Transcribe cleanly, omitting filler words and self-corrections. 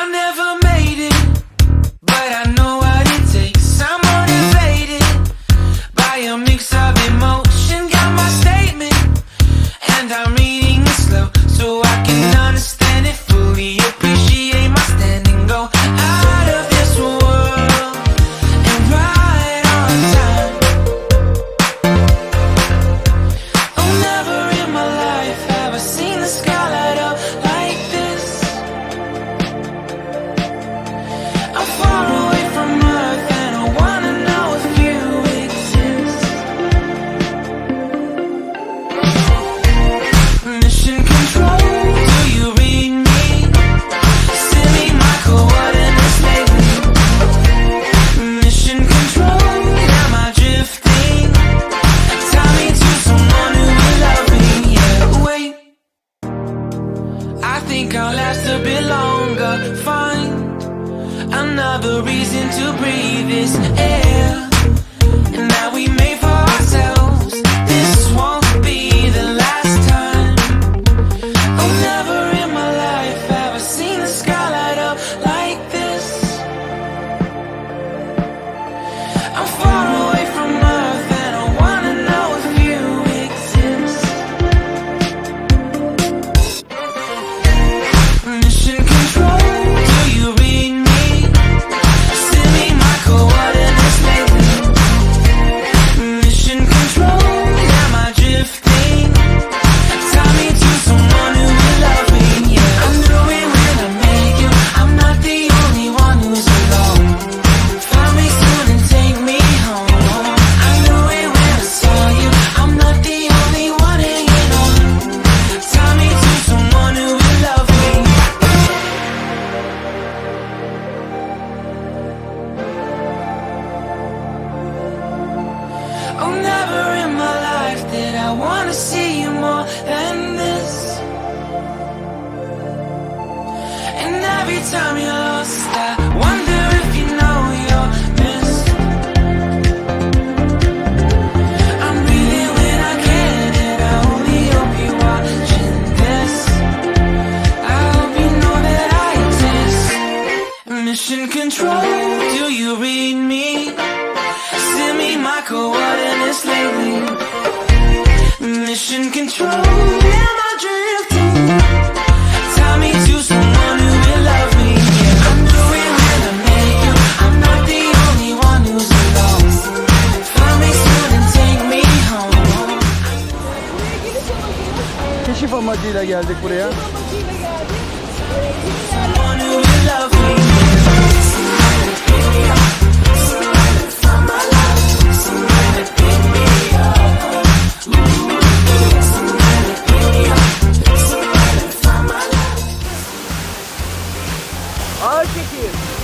I never made it, but I know what it takes. I'm motivated by a mix of emotion. Got my statement, and I'm reading it slow so I can understand it fully. Appreciate my standing, go out of this world and right on time. Oh, never in my life have I seen the sky light up like this. I'm far away from Earth and I wanna know if you exist. Mission control, do you read me? Send me my coordinates lately. Mission control, am I drifting? Tie me to someone who will love me. Yeah, wait, I think I'll last a bit longer. Find another reason to breathe this air, and that we made for ourselves. This won't be the last time. Oh, never in my life have I seen the sky light up like this. I'm far away from Earth and I wanna know if you exist. Mission control, do you read me? Send me my coordinates lately. Mission control, am I drifting? Tie me to someone who will love me. Yeah, I knew it when I met you. I'm not the only one who's alone. Find me soon and take me home. I knew it when I saw you. I'm not the only one hanging on. Tie me to someone who will love me. Oh, never in my life did I wanna see you more than this. And every time you're lost, I wonder if you know you're missed. I'm breathing when I can, and I only hope you're watching this. I hope you know that I exist. Mission control, do you read me? Send me my coordinates lately. Mission control, am I drifting? Tie me to someone who will love me. Yeah, I knew it when I met you. I'm not the only one who's alone. Find me soon and take me home. Keşif amacıyla geldik buraya. Someone who will love me. Ağır çekim.